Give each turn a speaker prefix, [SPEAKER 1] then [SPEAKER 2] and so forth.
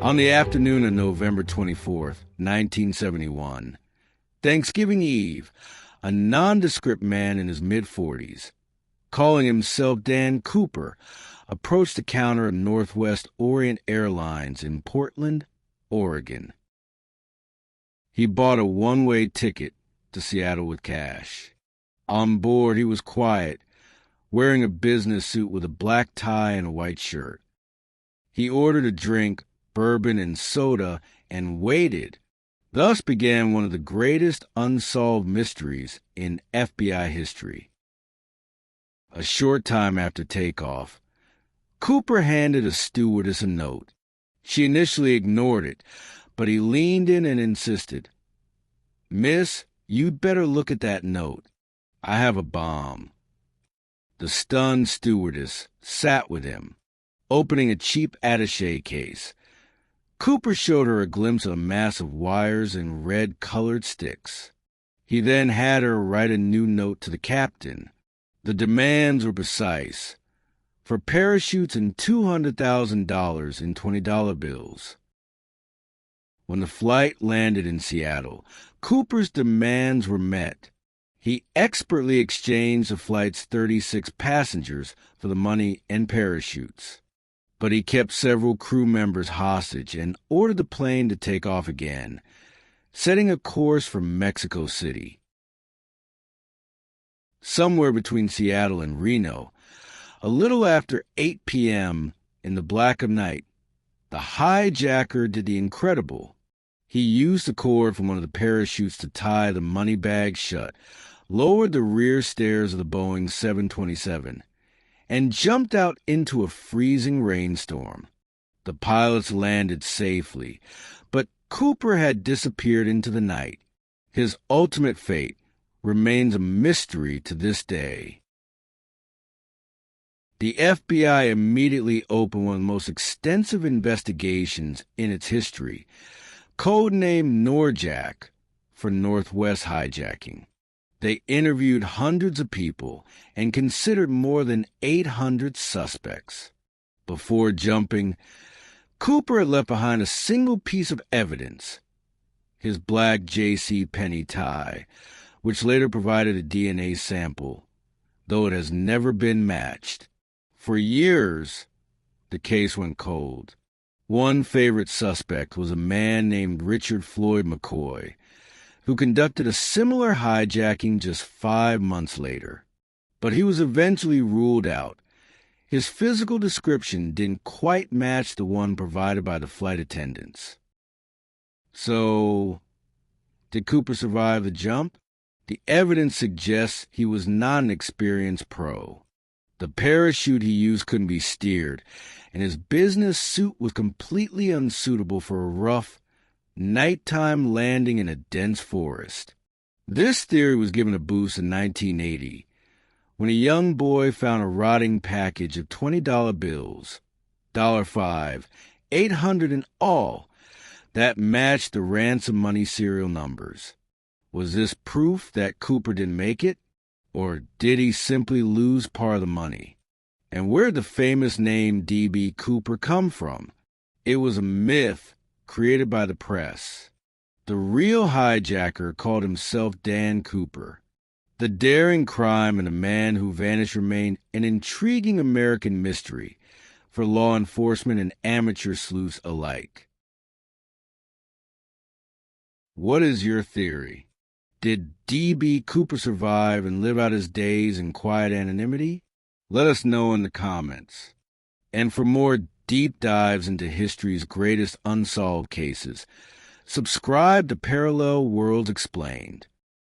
[SPEAKER 1] On the afternoon of November 24th, 1971, Thanksgiving Eve, a nondescript man in his mid-40s, calling himself Dan Cooper, approached the counter of Northwest Orient Airlines in Portland, Oregon. He bought a one-way ticket to Seattle with cash. On board, he was quiet, wearing a business suit with a black tie and a white shirt. He ordered a drink, bourbon and soda, and waited. Thus began one of the greatest unsolved mysteries in FBI history. A short time after takeoff, Cooper handed a stewardess a note. She initially ignored it, but he leaned in and insisted, "Miss, you'd better look at that note. I have a bomb." The stunned stewardess sat with him, opening a cheap attaché case. Cooper showed her a glimpse of a mass of wires and red-colored sticks. He then had her write a new note to the captain. The demands were precise: for parachutes and $200,000 in $20 bills. When the flight landed in Seattle, Cooper's demands were met. He expertly exchanged the flight's 36 passengers for the money and parachutes. But he kept several crew members hostage and ordered the plane to take off again, setting a course for Mexico City. Somewhere between Seattle and Reno, a little after 8 p.m. in the black of night, the hijacker did the incredible. He used the cord from one of the parachutes to tie the money bag shut, lowered the rear stairs of the Boeing 727, and jumped out into a freezing rainstorm. The pilots landed safely, but Cooper had disappeared into the night. His ultimate fate remains a mystery to this day. The FBI immediately opened one of the most extensive investigations in its history, codenamed Norjack for Northwest hijacking. They interviewed hundreds of people and considered more than 800 suspects. Before jumping, Cooper had left behind a single piece of evidence: his black J.C. Penney tie, which later provided a DNA sample, though it has never been matched. For years, the case went cold. One favorite suspect was a man named Richard Floyd McCoy, who conducted a similar hijacking just 5 months later. But he was eventually ruled out. His physical description didn't quite match the one provided by the flight attendants. So, did Cooper survive the jump? The evidence suggests he was not an experienced pro. The parachute he used couldn't be steered, and his business suit was completely unsuitable for a rough, nighttime landing in a dense forest. This theory was given a boost in 1980, when a young boy found a rotting package of $20 bills, $5, 800 in all, that matched the ransom money serial numbers. Was this proof that Cooper didn't make it, or did he simply lose part of the money? And where did the famous name D.B. Cooper come from? It was a myth created by the press. The real hijacker called himself Dan Cooper. The daring crime and the man who vanished remain an intriguing American mystery for law enforcement and amateur sleuths alike. What is your theory? Did D.B. Cooper survive and live out his days in quiet anonymity? Let us know in the comments. And for more deep dives into history's greatest unsolved cases, subscribe to Parallel Worlds Explained.